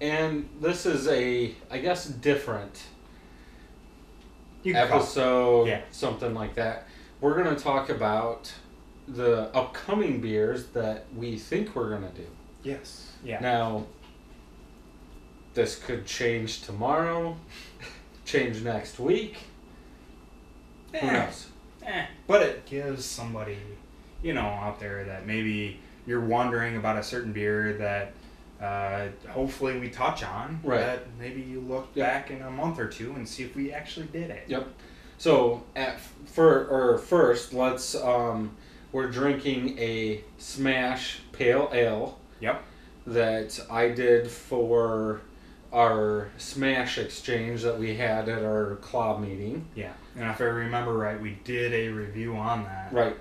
And this is a, I guess, different You can call it. episode, Yeah. something like that. We're going to talk about the upcoming beers that we think we're going to do. Yes. Yeah. Now, this could change tomorrow, change next week. Who knows? But it gives somebody, out there that maybe you're wondering about a certain beer that hopefully we touch on. Right. That maybe you look back in a month or two and see if we actually did it. Yep. So first, let's we're drinking a Smash Pale Ale. Yep. That I did for our Smash exchange that we had at our club meeting. Yeah. And if I remember right, we did a review on that. Right.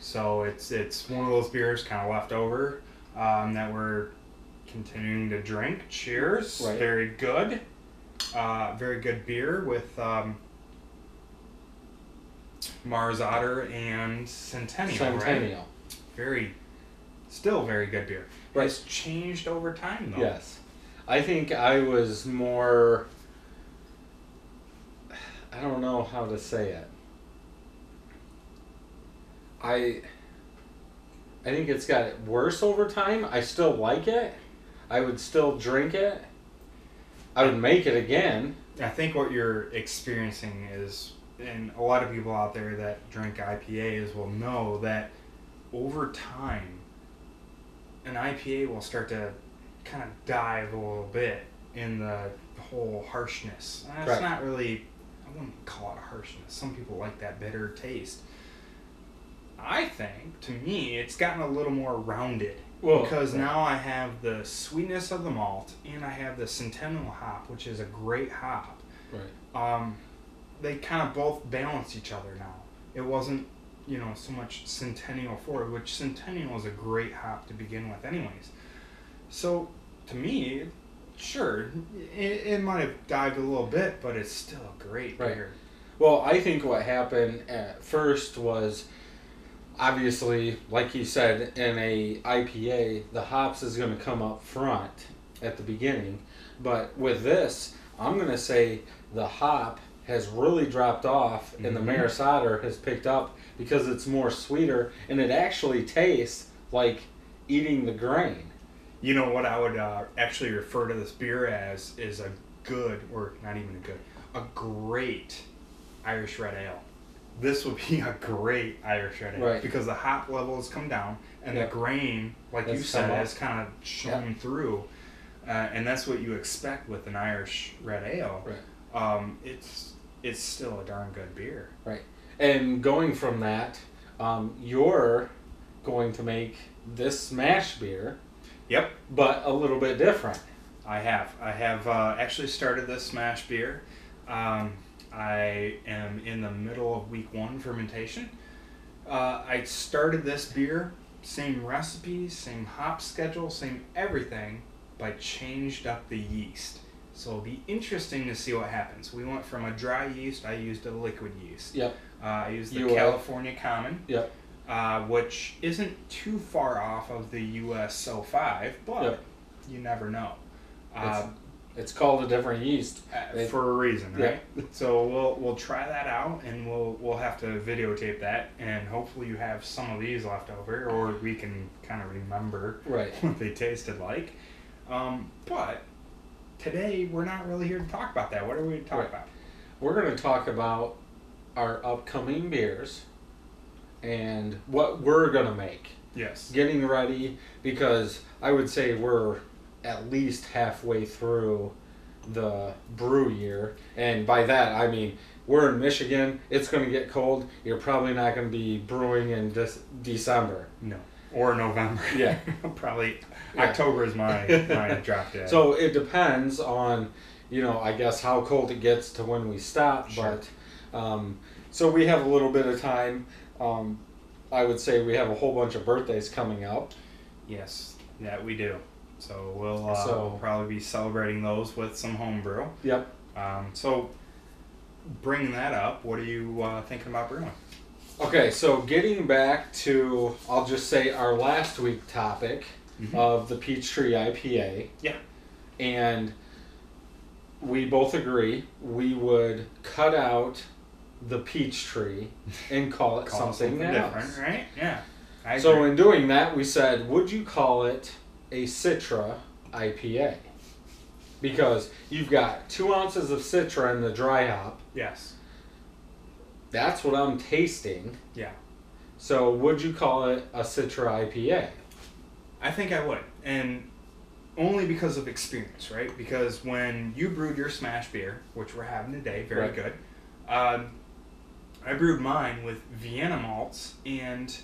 So it's one of those beers kind of left over that we're continuing to drink. Cheers. Right. Very good. Very good beer with Mars Otter and Centennial. Right? Still very good beer. Right. It's changed over time though. Yes. I think I was more, I don't know how to say it. I think it's got worse over time. I still like it. I would still drink it. I would make it again. I think what you're experiencing is, and a lot of people out there that drink IPAs will know that over time, an IPA will start to kind of dive a little bit in the whole harshness. It's Right. not really, I wouldn't call it harshness. Some people like that bitter taste. I think, to me, it's gotten a little more rounded. Well, because now I have the sweetness of the malt, and I have the Centennial hop, which is a great hop. Right. They kind of both balance each other now. It wasn't, so much Centennial forward, which Centennial is a great hop to begin with anyways. So, to me, sure, it might have dived a little bit, but it's still a great beer. Well, I think what happened at first was, obviously, like you said, in a IPA, the hops is going to come up front at the beginning. But with this, I'm going to say the hop has really dropped off and the Maris Otter has picked up because it's more sweeter and it actually tastes like eating the grain. You know what I would actually refer to this beer as is a good, or not even a good, a great Irish Red Ale. This would be a great Irish Red Ale. Right. Because the hop levels come down and the grain, like you said, has kind of shown through. And that's what you expect with an Irish Red Ale. Right. It's still a darn good beer. Right. And going from that, you're going to make this Smash beer. Yep. But a little bit different. I have actually started this Smash beer. I am in the middle of week 1 fermentation. I started this beer, same recipes, same hop schedule, same everything, but I changed up the yeast. So it'll be interesting to see what happens. We went from a dry yeast, I used a liquid yeast. Yep. I used the California Common. Yep. Which isn't too far off of the US 05, but you never know. It's called a different yeast for a reason, right? So we'll try that out, and we'll have to videotape that, and hopefully you have some of these left over, or we can kind of remember what they tasted like. But today we're not really here to talk about that. What are we to talk about? We're going to talk about our upcoming beers and what we're going to make. Yes. Getting ready, because I would say we're at least halfway through the brew year. And by that, I mean, we're in Michigan. It's going to get cold. You're probably not going to be brewing in December. No. Or November. Yeah. Probably October is my drop dead. So it depends on, I guess how cold it gets to when we stop. Sure. But so we have a little bit of time. I would say we have a whole bunch of birthdays coming up. Yes, yeah, we do. So we'll probably be celebrating those with some homebrew. Yep. So bringing that up, what are you thinking about brewing? Okay, so getting back to, I'll just say our last week topic of the Peachtree IPA. Yeah. And we both agree we would cut out the peach tree and call it something else. Different, right? Yeah. So in doing that, we said, would you call it a Citra IPA? Because you've got 2 ounces of Citra in the dry hop. Yes. That's what I'm tasting. Yeah. So would you call it a Citra IPA? I think I would. And only because of experience, right? Because when you brewed your smash beer, which we're having today, very good, I brewed mine with Vienna malts and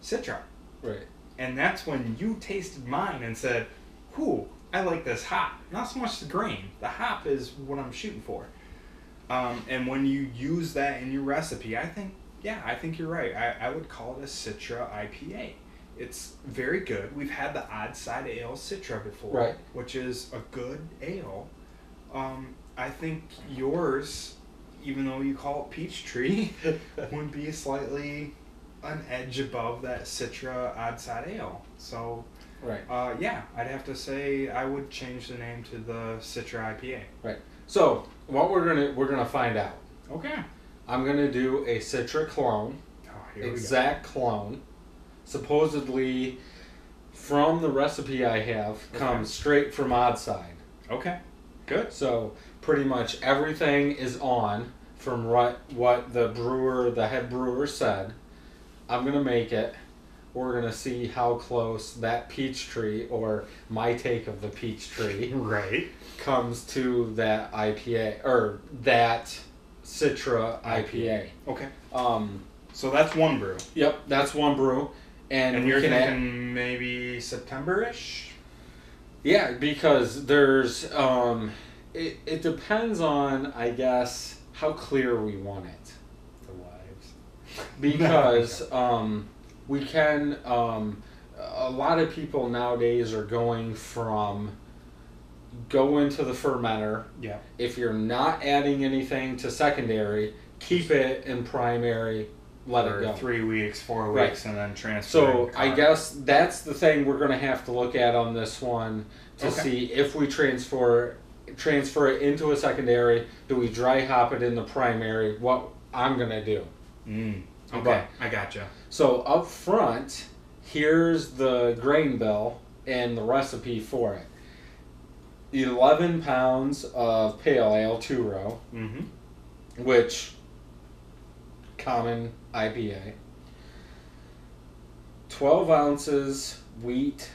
Citra. Right. And that's when you tasted mine and said, "Whew, I like this hop." Not so much the grain. The hop is what I'm shooting for. And when you use that in your recipe, I think you're right. I would call it a Citra IPA. It's very good. We've had the Odd Side Ale Citra before, which is a good ale. I think yours, even though you call it Peachtree, would be slightly an edge above that Citra Odd Side Ale. So, I'd have to say I would change the name to the Citra IPA. Right. So what we're gonna find out. Okay. I'm gonna do a Citra clone, exact clone. Supposedly, from the recipe I have, comes straight from Odd Side. Okay. Good. So pretty much everything is on from what the head brewer said. I'm gonna make it. We're gonna see how close that Peachtree, or my take of the Peachtree, comes to that IPA or that Citra IPA. Okay. So that's one brew. Yep, that's one brew. And you're thinking maybe September-ish? Yeah, because there's it depends on, I guess, how clear we want it. The lives. Because we can a lot of people nowadays are go into the fermenter. Yeah. If you're not adding anything to secondary, keep it in primary. Let it go. 3 weeks, 4 weeks, and then transfer. So I guess that's the thing we're going to have to look at on this one to see if we transfer it into a secondary. Do we dry hop it in the primary? What I'm going to do. Okay, I gotcha. So up front, here's the grain bill and the recipe for it. 11 pounds of pale ale, 2-row, which common IPA. 12 ounces wheat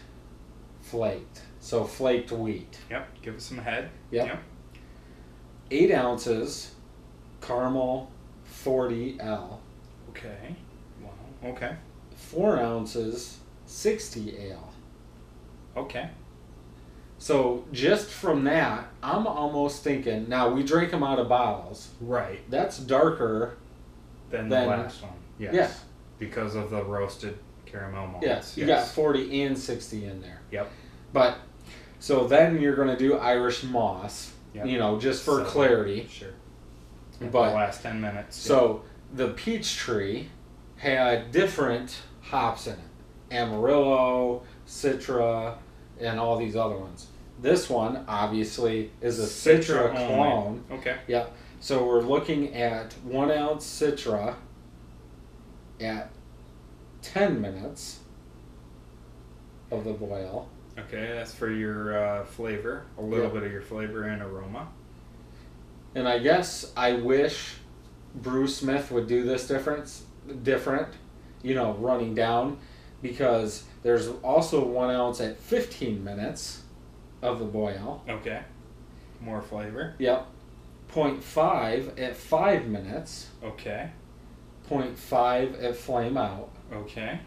flaked. So flaked wheat. Yep, give it some head. Yep. 8 ounces caramel 40L. Okay. Wow. Okay. 4 ounces 60 ale. Okay. So just from that, I'm almost thinking, now we drink them out of bottles. Right. That's darker than the last one. Yes. Yeah. Because of the roasted caramel malts. Yes. You got 40 and 60 in there. Yep. But, so then you're going to do Irish moss, just for clarity. Sure. But the last 10 minutes. So the Peachtree had different hops in it. Amarillo, Citra, and all these other ones. This one, obviously, is a Citra clone. Okay. Yeah. So we're looking at 1 ounce Citra at 10 minutes of the boil. Okay, that's for your flavor, a little bit of your flavor and aroma. And I guess I wish Brew Smith would do this different, running down, because there's also 1 ounce at 15 minutes of the boil. Okay. More flavor. Yep. 0.5 at 5 minutes. Okay. 0.5 at flame out. Okay.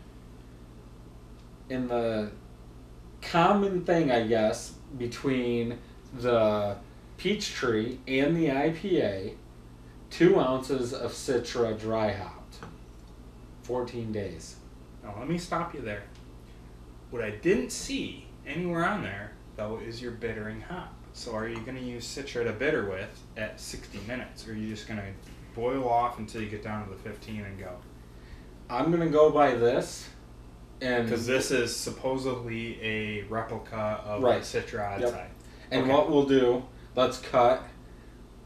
And the common thing, I guess, between the Peachtree and the IPA, 2 ounces of Citra dry hopped. 14 days. Now let me stop you there. What I didn't see anywhere on there, though, is your bittering hop. So are you going to use Citra to bitter with at 60 minutes? Or are you just going to boil off until you get down to the 15 and go? I'm going to go by this. Because this is supposedly a replica of the Citra outside. And Okay. what we'll do, let's cut.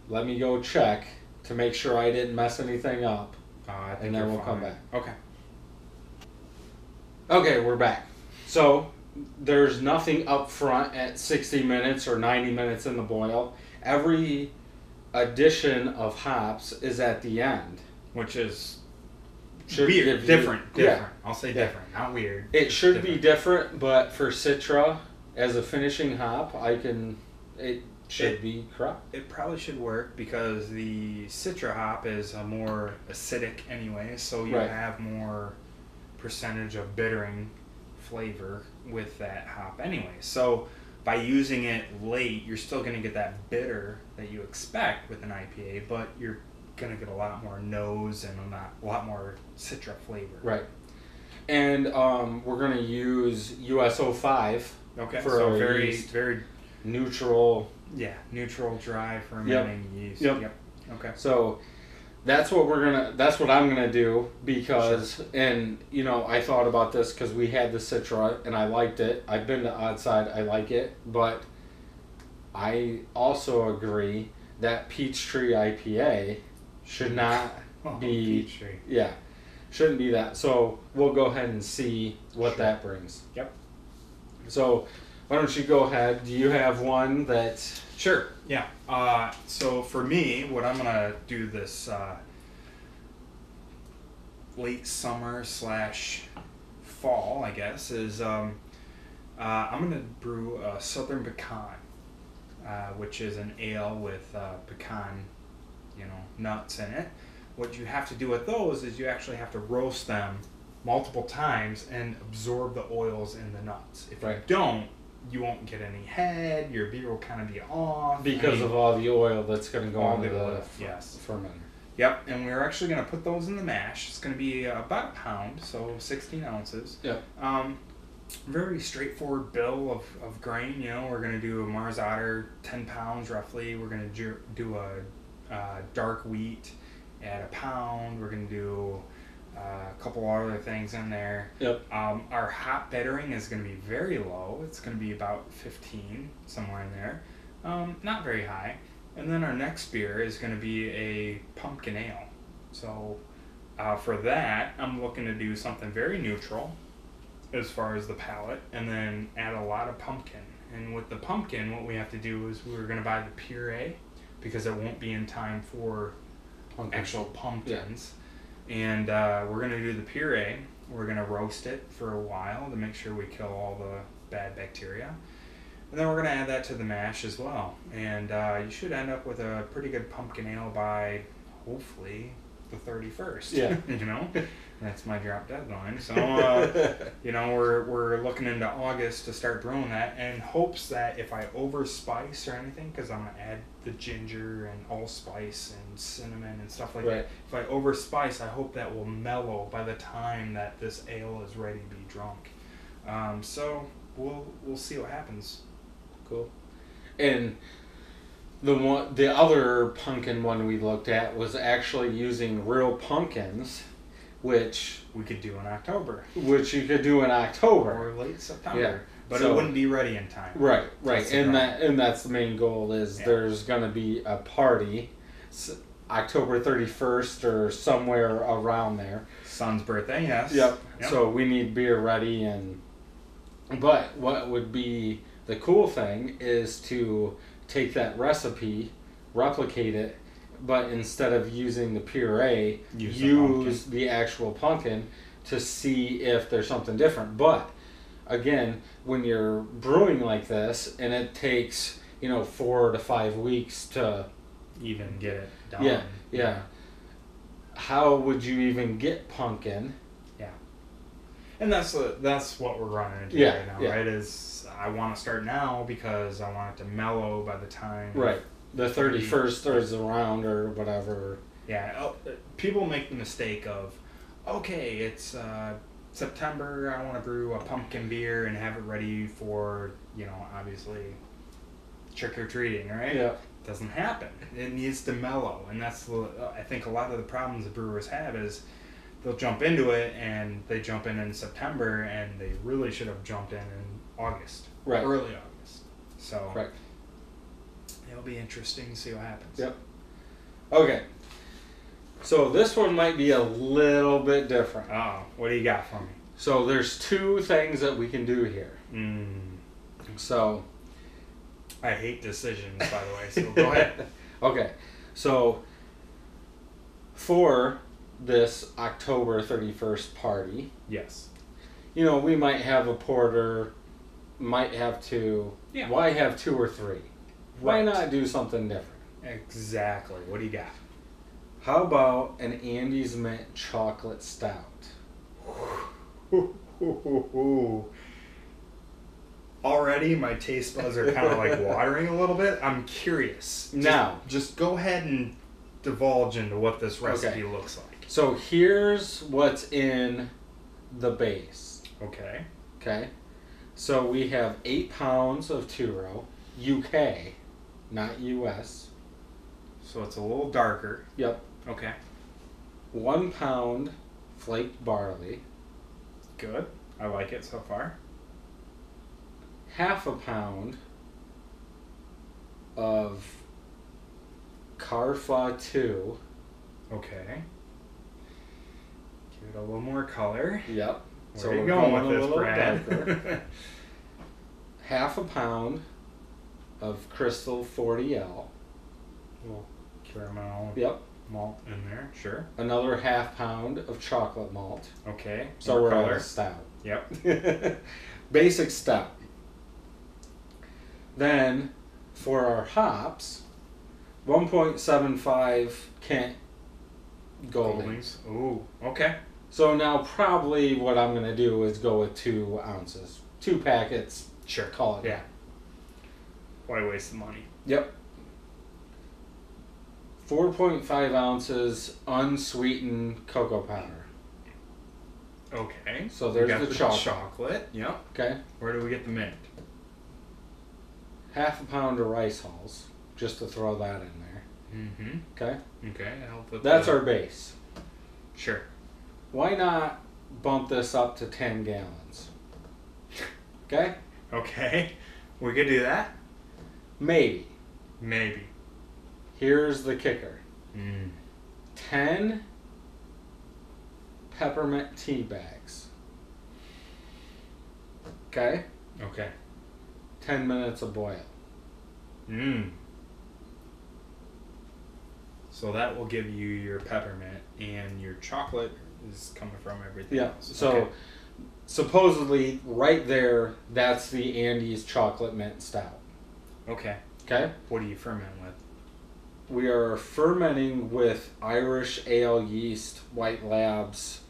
Let me go check to make sure I didn't mess anything up. I think And then you're we'll come fine. back. Okay. Okay, we're back. So there's nothing up front at 60 minutes or 90 minutes in the boil. Every addition of hops is at the end. Which is Should weird. give you- Different. Yeah. I'll say Yeah. different, not weird. It should be Different. different, but for Citra, as a finishing hop, it should be correct. It probably should work because the Citra hop is a more acidic anyway, so you Right. have more percentage of bittering flavor with that hop anyway. So by using it late, you're still going to get that bitter that you expect with an IPA, but you're going to get a lot more nose and a lot more Citra flavor. Right. And we're going to use USO5 Okay. for So our very, yeast. very, Neutral. neutral, dry fermenting yeast. Yep. Okay. So that's what I'm gonna do because, and I thought about this because we had the Citra and I liked it. I've been to Oddside, I like it, but I also agree that Peachtree IPA should not be, Peachtree. yeah, shouldn't be that. So we'll go ahead and see what Sure. that brings. Yep. So why don't you go ahead? Do you have one that? Sure. Yeah. So for me, what I'm gonna do this late summer / fall, I guess, is I'm gonna brew a Southern Pecan, which is an ale with pecan, nuts in it. What you have to do with those is you actually have to roast them multiple times and absorb the oils in the nuts. If Right. you don't, you won't get any head. Your beer will kind of be off Because of all the oil that's going to go all into the the oil, yes. fermenter. Yep, and we're actually going to put those in the mash. It's going to be about a pound, so 16 ounces. Yep. Very straightforward bill of grain. We're going to do a Mars Otter, 10 pounds roughly. We're going to do a dark wheat at a pound. We're going to do a couple other things in there. Yep. Our hop bittering is going to be very low. It's going to be about 15, somewhere in there. Not very high. And then our next beer is going to be a pumpkin ale. So for that, I'm looking to do something very neutral as far as the palate, and then add a lot of pumpkin. And with the pumpkin, what we have to do is we're going to buy the puree because it won't be in time for actual pumpkins. Yeah. And we're going to do the puree. We're going to roast it for a while to make sure we kill all the bad bacteria. And then we're going to add that to the mash as well. And you should end up with a pretty good pumpkin ale by, hopefully, the 31st. Yeah. That's my drop deadline. So, we're looking into August to start brewing that in hopes that if I overspice or anything, because I'm going to add the ginger and allspice and cinnamon and stuff like that. If I overspice, I hope that will mellow by the time that this ale is ready to be drunk. So we'll see what happens. Cool. And the other pumpkin one we looked at was actually using real pumpkins, which we could do in October. Which you could do in October or late September. Yeah. But it wouldn't be ready in time. Right. And that's the main goal is there's going to be a party October 31st or somewhere around there. Son's birthday, yes. Yep. So we need beer ready but what would be the cool thing is to take that recipe, replicate it, but instead of using the puree, use the actual pumpkin to see if there's something different. But again, when you're brewing like this and it takes 4 to 5 weeks to even get it done. Yeah. How would you even get pumpkin? Yeah. And that's what we're running into right now, right? Is I want to start now because I want it to mellow by the time. Right. The 31st is around or whatever. Yeah. People make the mistake of, okay, it's September, I want to brew a pumpkin beer and have it ready for, obviously trick-or-treating, right? Yeah. It doesn't happen. It needs to mellow. And that's, I think, a lot of the problems the brewers have is they'll jump into it and they jump in September and they really should have jumped in August. Right. Early August. So. Right. be interesting to see what happens. Yep. Okay. So this one might be a little bit different. Oh, what do you got for me? So there's two things that we can do here. So I hate decisions, by the way, so go ahead. Okay. So for this October 31st party, Yes. we might have a porter, might have two. Yeah. Why have two or three? Why Right. not do something different? Exactly. What do you got? How about an Andes Mint chocolate stout? Already, my taste buds are kind of like watering a little bit. I'm curious. Now, just go ahead and divulge into what this recipe looks like. so here's what's in the base. Okay. Okay. So we have 8 pounds of two-row, UK, not US. So it's a little darker. Yep. Okay. 1 pound flaked barley. Good. I like it so far. Half a pound of Carfa 2. Okay. Give it a little more color. Yep. Where are you going with this, Brad? Darker. Half a pound of Crystal 40L. Little caramel Yep. malt in there. Sure. Another half pound of chocolate malt. Okay. So more we're color. at a stout. Yep. Basic stout. Then for our hops, 1.75 Kent Goldings. Ooh. Okay. So now probably what I'm going to do is go with 2 ounces. 2 packets. Sure. Call it. Yeah. Why waste the money? Yep. 4.5 ounces unsweetened cocoa powder. Okay. So there's we got the chocolate. chocolate. Yep. Okay. Where do we get the mint? Half a pound of rice hulls, just to throw that in there. Mm-hmm. Okay. Okay. Help with That's our base. Sure. Why not bump this up to 10 gallons? Okay? Okay. We could do that. Maybe. Maybe. Here's the kicker. 10 peppermint tea bags. Okay? Okay. 10 minutes of boil. So that will give you your peppermint, and your chocolate is coming from everything Yeah. else. So Okay. supposedly right there, that's the Andes chocolate mint stout. Okay. Okay? What do you ferment with? We are fermenting with Irish ale yeast, White Labs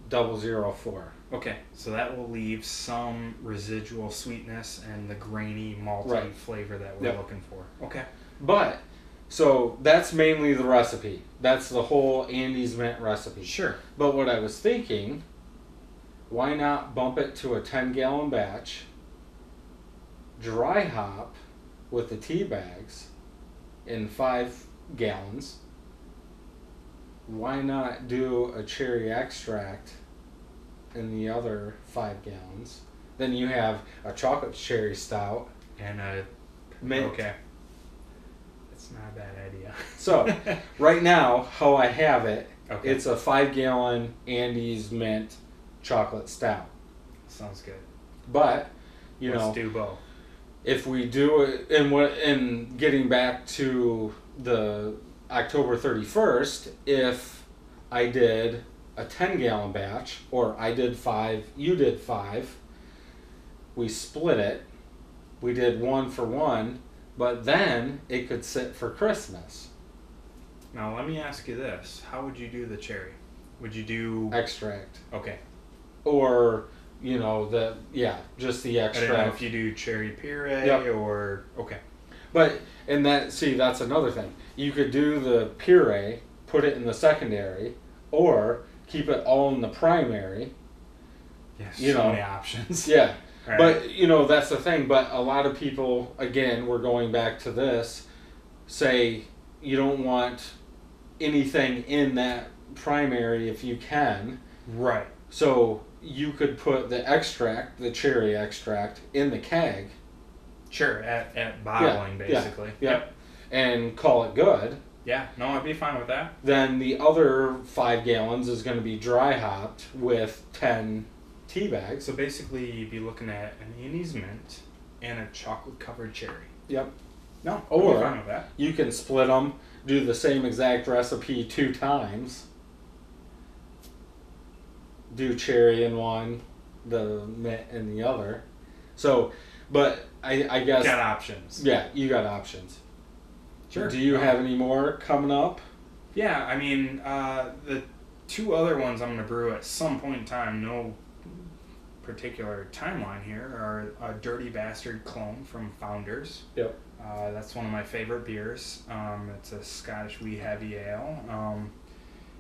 004. Okay. So that will leave some residual sweetness and the grainy, malty Right. flavor that we're Yep. looking for. Okay. But, so that's mainly the recipe. That's the whole Andes Mint recipe. Sure. But what I was thinking, why not bump it to a 10-gallon batch, dry hop with the tea bags in 5 gallons. Why not do a cherry extract in the other 5 gallons? Then you have a chocolate cherry stout And a mint. Okay. That's not a bad idea. So, right now, how I have it, Okay. it's a 5-gallon Andes Mint chocolate stout. Sounds good. But, Let's do both. if we do it, and getting back to the October 31st, if I did a 10-gallon batch, or I did 5, you did 5, we split it, we did 1 for 1, but then it could sit for Christmas. Now let me ask you this: how would you do the cherry? Would you do Extract. okay? Or, just the I extract. don't know if you do cherry puree Yep. or okay. But, that's another thing. You could do the puree, put it in the secondary, or keep it all in the primary. Yes, You so know. many options. Yeah. Right. But, that's the thing. But a lot of people, again, we're going back to this, say you don't want anything in that primary if you can. Right. So you could put the extract, the cherry extract, in the keg. Sure. At bottling, basically. Yeah. and call it good. Yeah, no, I'd be fine with that. Then the other 5 gallons is going to be dry hopped with 10 tea bags. So basically, you'd be looking at an Annie's mint and a chocolate covered cherry. Yep. No, I'd Or be fine with that. you can split them, do the same exact recipe 2 times. Do cherry in one, the mint in the other. So, but I guess... Got options. Yeah, you got options. Sure. Do you have any more coming up? Yeah, I mean, the 2 other ones I'm going to brew at some point in time, no particular timeline here, are a Dirty Bastard clone from Founders. Yep. That's one of my favorite beers. It's a Scottish wee heavy ale.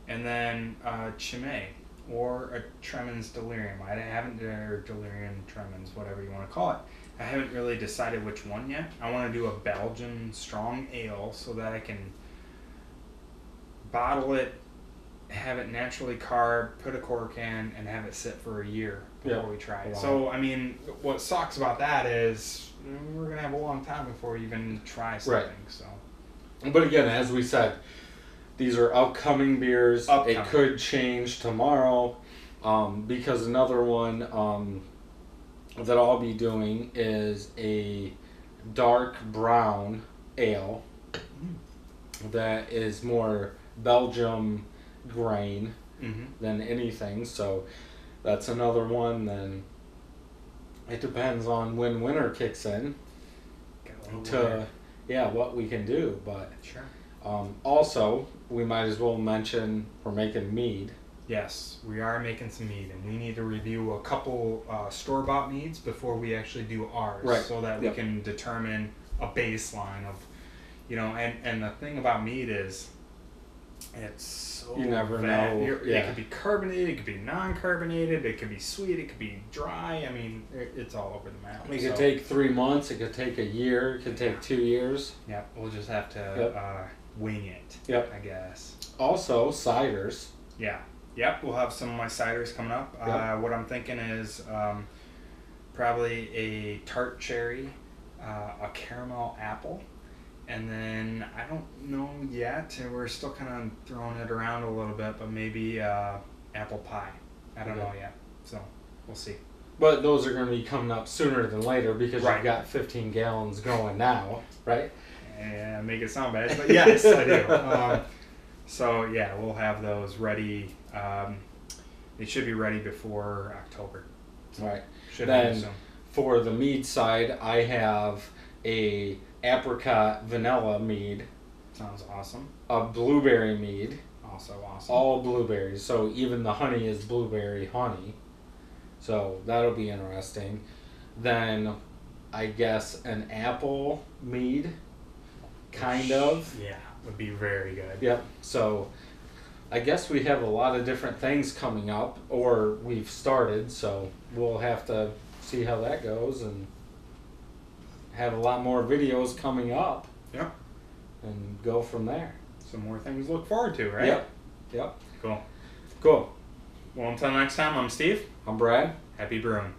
And then Chimay, or a Tremens Delirium. I haven't, or Delirium Tremens, whatever you want to call it. I haven't really decided which one yet. I want to do a Belgian strong ale so that I can bottle it, have it naturally carb, put a cork in, and have it sit for a year before we try it. Wow. So, I mean, what sucks about that is we're going to have a long time before we even try something. Right. So. But again, as we said, these are upcoming beers. It could change tomorrow, because another one that I'll be doing is a dark brown ale that is more Belgium grain than anything. So that's another one. Then it depends on when winter kicks in what we can do. But sure. Also, we might as well mention we're making mead. Yes, we are making some mead, and we need to review a couple store-bought meads before we actually do ours, right. So that we can determine a baseline of, and the thing about mead is, it's so you never know. It could be carbonated, it could be non-carbonated, it could be sweet, it could be dry. I mean, it's all over the map. It could take 3 months, it could take a year, it could take 2 years. Yep, we'll just have to wing it. Yep. I guess. Also, ciders. Yeah. Yep, we'll have some of my ciders coming up. Yep. What I'm thinking is probably a tart cherry, a caramel apple, and then I don't know yet. We're still kind of throwing it around a little bit, but maybe apple pie. I don't know yet, so we'll see. But those are going to be coming up sooner than later because Right. you've got 15 gallons going now, right? Yeah, make it sound bad, but yes, I do. So yeah, we'll have those ready. They should be ready before October. So right. Should then for the mead side, I have a apricot vanilla mead. Sounds awesome. A blueberry mead. Also awesome. All blueberries. So even the honey is blueberry honey. So that'll be interesting. Then I guess an apple mead. Kind of. Yeah, would be very good. Yep. So I guess we have a lot of different things coming up, or we've started, so we'll have to see how that goes and have a lot more videos coming up. Yep. And go from there. Some more things to look forward to, right? Yep. Yep. Cool. Cool. Well, until next time, I'm Steve. I'm Brad. Happy brewing.